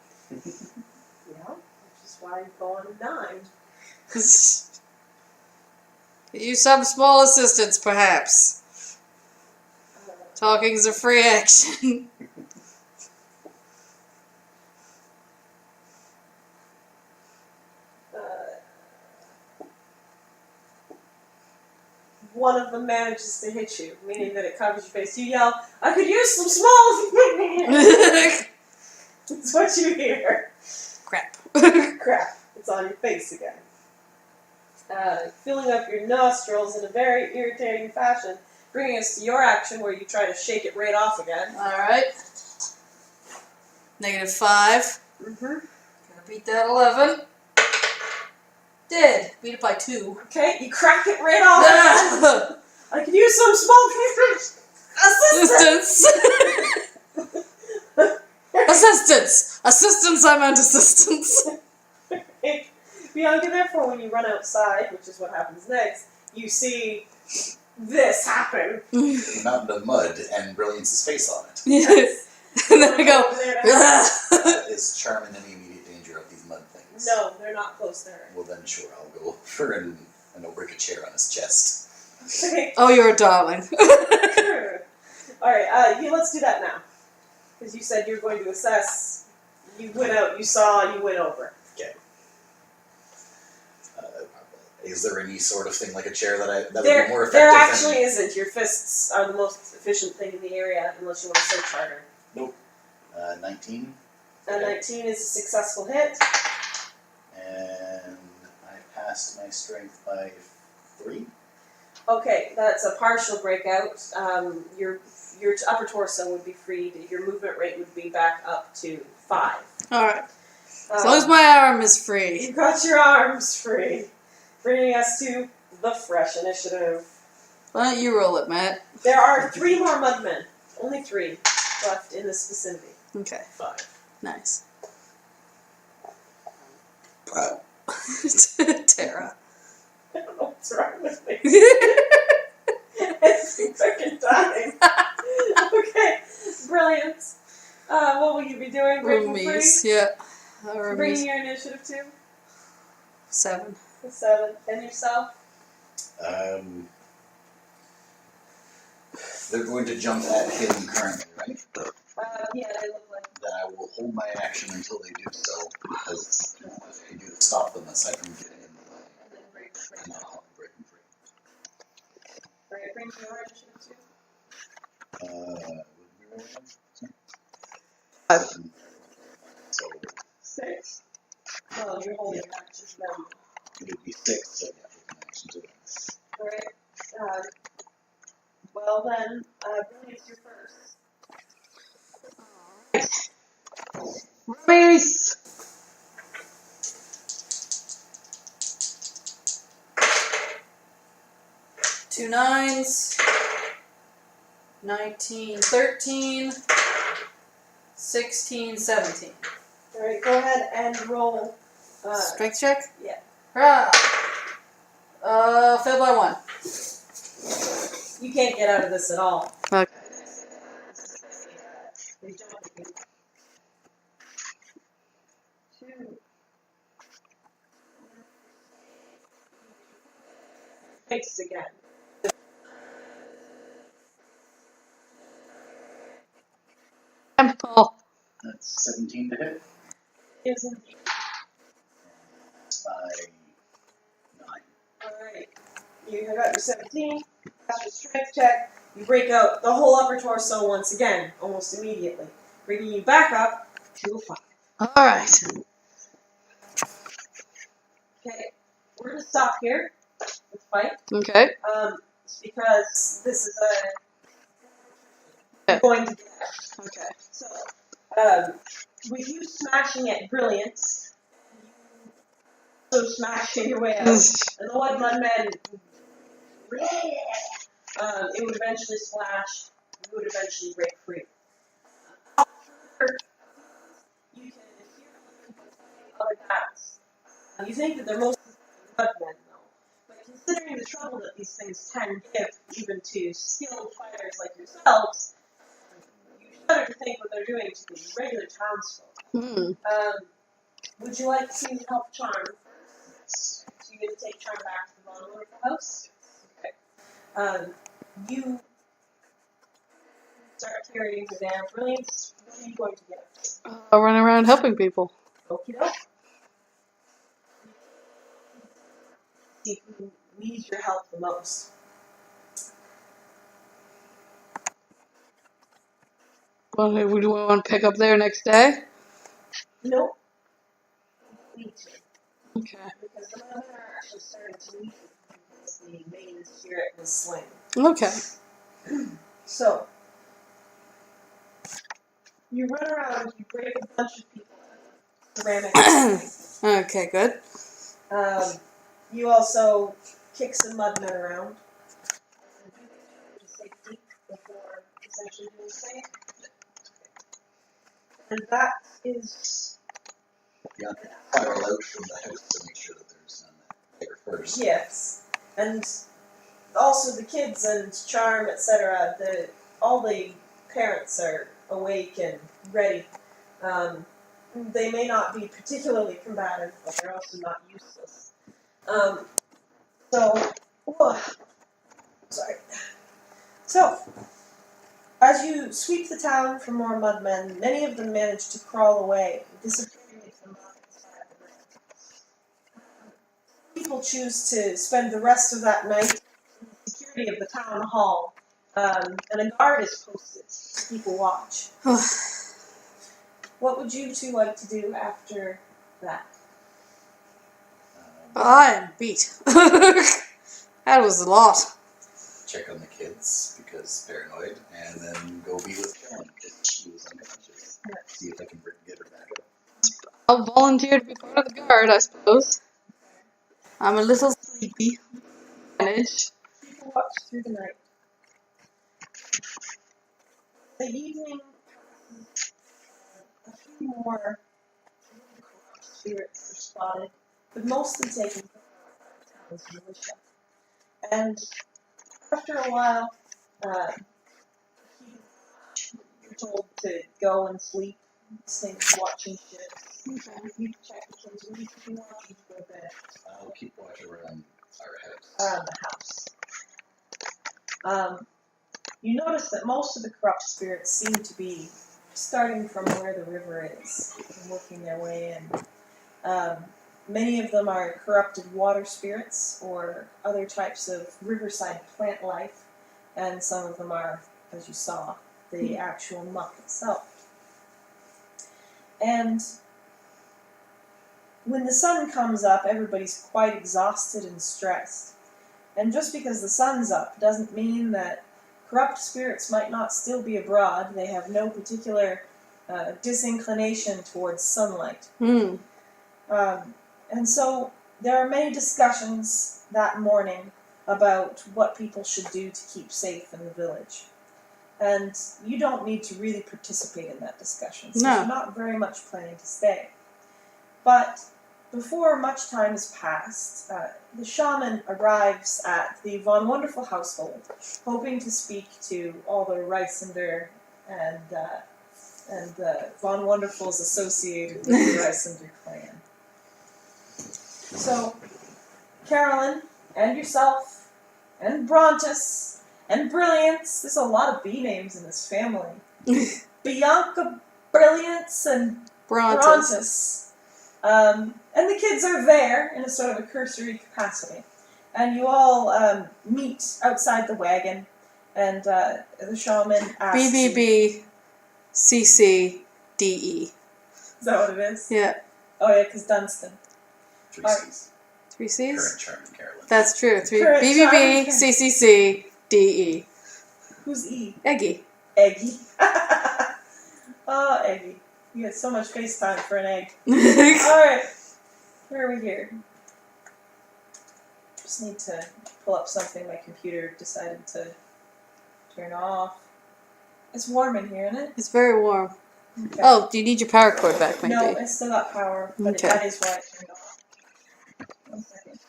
A: Yeah, which is why you go on a 9.
C: Use some small assistance, perhaps. Talking's a free action.
A: One of them manages to hit you, meaning that it covers your face. You yell, "I could use some small." That's what you hear.
C: Crap.
A: Crap! It's on your face again. Filling up your nostrils in a very irritating fashion, bringing us to your action where you try to shake it right off again.
C: Alright. -5.
A: Mm-hmm.
C: Gonna beat that 11. Did. Beat it by 2.
A: Okay, you crack it right off. I could use some small assistance.
C: Assistance! Assistance, I meant assistance.
A: Bianca, therefore, when you run outside, which is what happens next, you see this happen.
B: A mountain of mud and Brilliance's face on it.
C: Yes. And then I go,
B: Is Charm in any immediate danger of these mud things?
A: No, they're not close there.
B: Well then, sure, I'll go over and I'll break a chair on his chest.
A: Okay.
C: oh, you're a darling.
A: Alright, let's do that now. Because you said you were going to assess. You went out, you saw, you went over.
B: Okay. Is there any sort of thing like a chair that would
A: There,
B: be more effective?
A: there actually isn't. Your fists are the most efficient thing in the area, unless you want to search harder.
B: 19.
A: 19 is a successful hit.
B: And I passed my strength by 3.
A: Okay, that's a partial breakout. Your upper torso would be freed. Your movement rate would be back up to 5.
C: Alright. As long as my arm is free.
A: You've got your arms free. Bringing us to the fresh initiative.
C: Why don't you roll it, Matt?
A: There are 3 more mudmen. Only 3 left in this vicinity.
C: Okay.
B: 5.
C: Nice. Tara.
A: I don't know what's wrong with me. Every fucking time. Okay, brilliant. What will you be doing? Breaking
C: Roomies,
A: free?
C: yeah.
A: Bringing
C: Roomies.
A: your initiative to
C: 7.
A: 7. And yourself?
B: They're going to jump at him currently, right?
A: Yeah, they look like.
B: Then I will hold my action until they do so, because there's nothing I can do to stop them aside from getting in the way.
A: And then break free.
B: And I'll break them free.
A: Alright, bring your initiative to.
B: What did we roll?
C: 5.
B: So
A: 6. Well, you're holding actions now.
B: it would be 6, so yeah, with an action to it.
A: Alright. Well then, Brilliant's your first.
C: Roomies! Two 9s. 19, 13, 16, 17.
A: Alright, go ahead and roll.
C: Strength check?
A: Yeah.
C: Hurrah! Failed by 1.
A: You can't get out of this at all.
C: Okay.
A: They jump at you. 2. Face again.
B: That's 17 to hit.
A: Is indeed.
B: By 9.
A: Alright. You have got your 17. That's your strength check. You break out the whole upper torso once again, almost immediately. Bringing you back up to a 5.
C: Alright.
A: Okay. We're gonna stop here with fight.
C: Okay.
A: It's because this is
C: Yeah.
A: going to get out.
C: Okay.
A: So, with you smashing at Brilliance, you also smashing your way out, and the Blood Mudmen, it would eventually splash, you would eventually break free. You can hear other battles. You think that they're mostly Mudmen, though, but considering the trouble that these things can give, even to skilled fighters like yourselves, you shudder to think what they're doing to the regular townsfolk. Would you like to help Charm? So you return back to the Von Wonderful house? Okay. You start carrying her down. Brilliance, what are you going to get?
C: I'll run around helping people.
A: Okie doke. See who needs your help the most.
C: Well, do we want to pick up there next day?
A: Nope. Need to.
C: Okay.
A: Because the men are actually starting to leave because the main spirit was slain.
C: Okay.
A: So, you run around, you break a bunch of people out. Ceramic.
C: Okay, good.
A: You also kick some mudmen around. And do get to safety before essentially doing the same. And that is.
B: Yeah, fire out from the house to make sure that there's none there first.
A: Yes. And also the kids and Charm, etc. All the parents are awake and ready. They may not be particularly combative, but they're also not useless. So, as you sweep the town for more mudmen, many of them manage to crawl away, disappearing into the mud inside the river. People choose to spend the rest of that night in the security of the town hall, and a guard is posted to keep a watch. What would you two like to do after that?
C: I am beat. That was a lot.
B: Check on the kids because paranoid, and then go be with Karen if she was unconscious. See if I can get her back up.
C: I'll volunteer to be part of the guard, I suppose. I'm a little sleepy. Manage.
A: People watch through the night. The evening passes, a few more spirits are spotted, but mostly taken from the town's militia. And after a while, you're told to go and sleep, stay watching shit.
C: Okay.
A: You check the kids, what are you keeping watching to go to bed?
B: I'll keep watch around our house.
A: Around the house. You notice that most of the corrupt spirits seem to be starting from where the river is and working their way in. Many of them are corrupted water spirits or other types of riverside plant life, and some of them are, as you saw, the actual muck itself. And when the sun comes up, everybody's quite exhausted and stressed. And just because the sun's up doesn't mean that corrupt spirits might not still be abroad. They have no particular disinclination towards sunlight. And so there are many discussions that morning about what people should do to keep safe in the village. And you don't need to really participate in that discussion, so
C: No.
A: you're not very much planning to stay. But before much time has passed, the shaman arrives at the Von Wonderful household, hoping to speak to all the Reisender and the Von Wonderfuls associated with the Reisender clan. So, Carolyn, and yourself, and Brontus, and Brilliance, there's a lot of B names in this family. Bianca, Brilliance, and Brontus. And the kids are there in a sort of a cursory capacity. And you all meet outside the wagon, and the shaman asks
C: BBB CCDE.
A: Is that what it is?
C: Yeah.
A: Oh yeah, because Dunstan.
B: 3
A: Alright.
B: C's.
C: 3 C's?
B: Current Charm and Carolyn.
C: That's true. 3
A: Current
C: BBB
A: Charm.
C: CCCDE.
A: Who's E?
C: Eggy.
A: Eggy. Oh, Eggy. You had so much FaceTime for an egg. Alright. Where are we here? Just need to pull up something my computer decided to turn off. It's warm in here, isn't it?
C: It's very warm.
A: Okay.
C: Oh, do you need your power cord back, maybe?
A: No, it's still got power, but
C: Okay.
A: that is why it turned off. 1 second.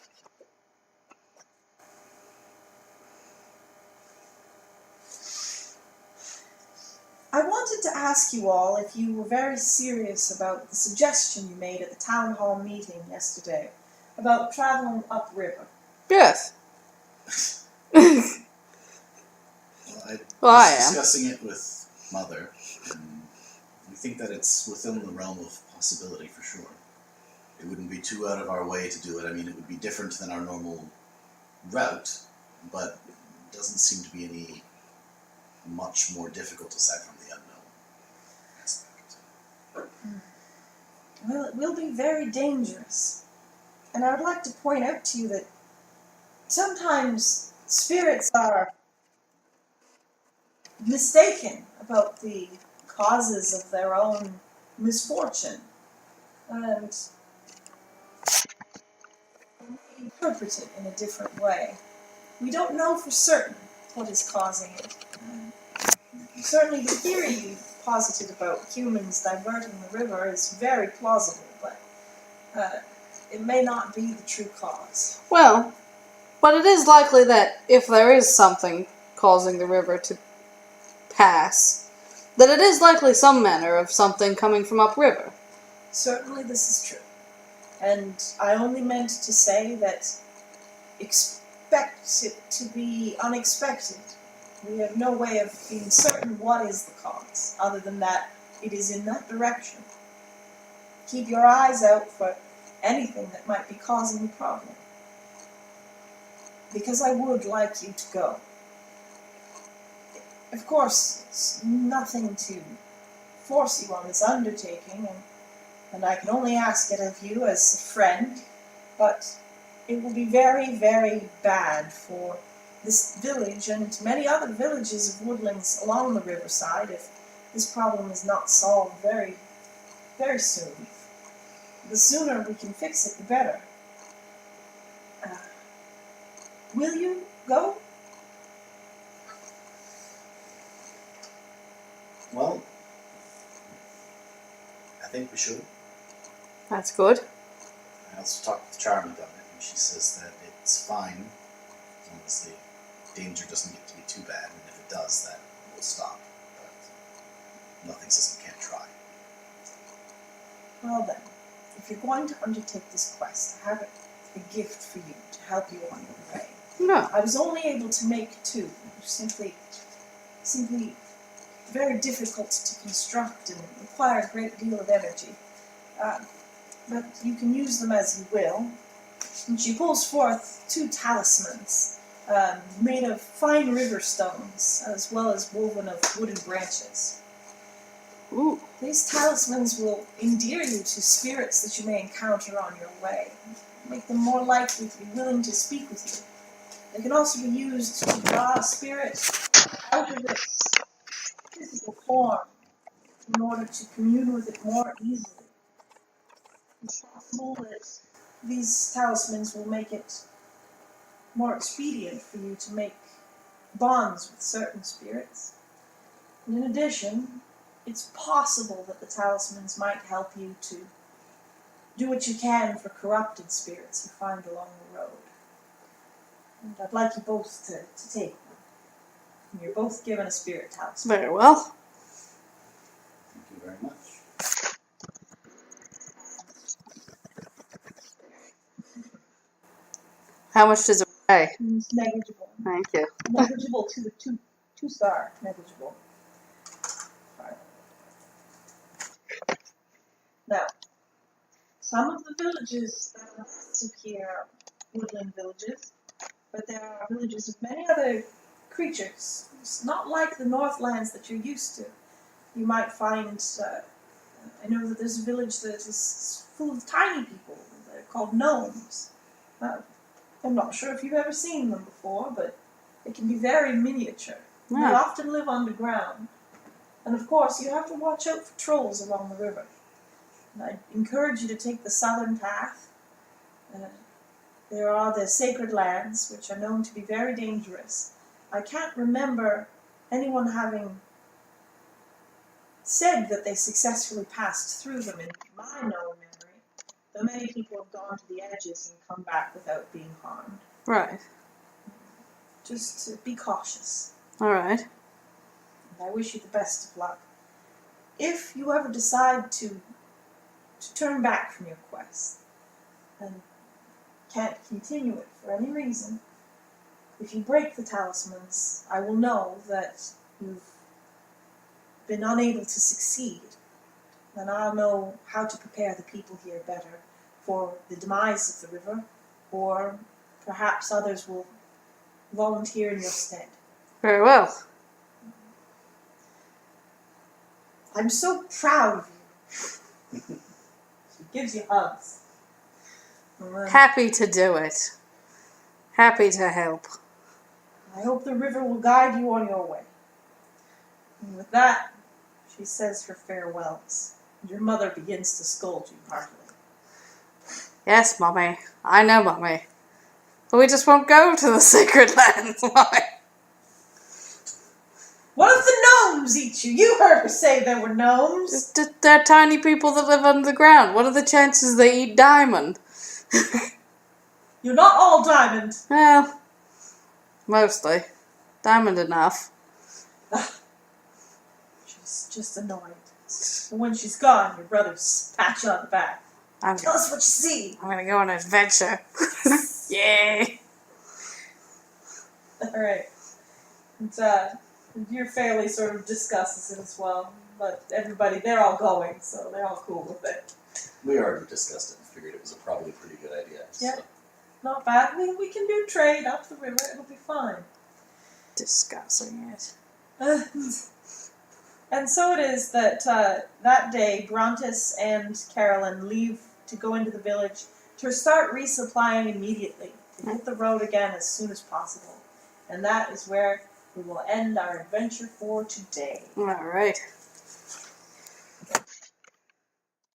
A: I wanted to ask you all if you were very serious about the suggestion you made at the town hall meeting yesterday about traveling upriver.
C: Yes.
B: Well,
C: I
B: I was
C: am.
B: discussing it with Mother, and we think that it's within the realm of possibility for sure. It wouldn't be too out of our way to do it. I mean, it would be different than our normal route, but it doesn't seem to be any much more difficult aside from the unknown.
A: Well, it will be very dangerous. And I would like to point out to you that sometimes spirits are mistaken about the causes of their own misfortune and interpret it in a different way. We don't know for certain what is causing it. Certainly the theory you posited about humans diverting the river is very plausible, but it may not be the true cause.
C: Well, but it is likely that if there is something causing the river to pass, that it is likely some manner of something coming from upriver.
A: Certainly this is true. And I only meant to say that expect it to be unexpected. We have no way of being certain what is the cause, other than that it is in that direction. Keep your eyes out for anything that might be causing the problem. Because I would like you to go. Of course, it's nothing to force you on this undertaking, and I can only ask it of you as a friend, but it will be very, very bad for this village and many other villages of woodlings along the riverside if this problem is not solved very, very soon. The sooner we can fix it, the better. Will you go?
B: Well, I think we should.
C: That's good.
B: I also talked with Charm about it, and she says that it's fine as long as the danger doesn't get to be too bad, and if it does, that will stop. But nothing says we can't try.
A: Well then, if you're going to undertake this quest, I have a gift for you to help you on your way.
C: No.
A: I was only able to make two, simply very difficult to construct and require a great deal of energy. But you can use them as you will. And she pulls forth two talismans made of fine river stones, as well as woven of wooden branches.
C: Ooh.
A: These talismans will endear you to spirits that you may encounter on your way, make them more likely to be willing to speak with you. They can also be used to draw a spirit out of its physical form in order to commune with it more easily. It's possible that these talismans will make it more expedient for you to make bonds with certain spirits. And in addition, it's possible that the talismans might help you to do what you can for corrupted spirits you find along the road. And I'd like you both to take one. And you're both given a spirit talisman.
C: Very well.
B: Thank you very much.
C: How much does it weigh?
A: It's negligible.
C: Thank you.
A: Negligible to the two-star. Negligible. Right. Now, some of the villages that are west of here are woodland villages, but there are villages of many other creatures. It's not like the Northlands that you're used to. You might find, I know that there's a village that is full of tiny people. They're called gnomes. I'm not sure if you've ever seen them before, but they can be very miniature. They
C: Yeah.
A: often live underground. And of course, you have to watch out for trolls along the river. And I encourage you to take the southern path. There are the sacred lands, which are known to be very dangerous. I can't remember anyone having said that they successfully passed through them in my known memory, though many people have gone to the edges and come back without being harmed.
C: Right.
A: Just be cautious.
C: All right.
A: And I wish you the best of luck. If you ever decide to turn back from your quest, and can't continue it for any reason, if you break the talismans, I will know that you've been unable to succeed. Then I'll know how to prepare the people here better for the demise of the river, or perhaps others will volunteer in your stead.
C: Very well.
A: I'm so proud of you. She gives you hugs.
C: Happy to do it. Happy to help.
A: I hope the river will guide you on your way. And with that, she says her farewells. Your mother begins to scold you heartily.
C: Yes, Mummy. I know, Mummy. But we just won't go to the Sacred Lands, Mummy.
A: What if the gnomes eat you? You heard her say there were gnomes.
C: They're tiny people that live under the ground. What are the chances they eat Diamond?
A: You're not all diamond.
C: Well, mostly. Diamond enough.
A: She's just annoyed. And when she's gone, your brothers pat you on the back. Tell us what you see.
C: I'm gonna go on an adventure. Yay!
A: Alright. And your family sort of discusses it as well. But everybody, they're all going, so they're all cool with it.
B: We already discussed it and figured it was probably a pretty good idea.
A: Yeah.
B: So.
A: Not bad. We can do trade up the river. It'll be fine.
C: Discussing it.
A: And so it is that that day, Brontes and Carolyn leave to go into the village to start resupplying immediately, to hit the road again as soon as possible. And that is where we will end our adventure for today.
C: Alright.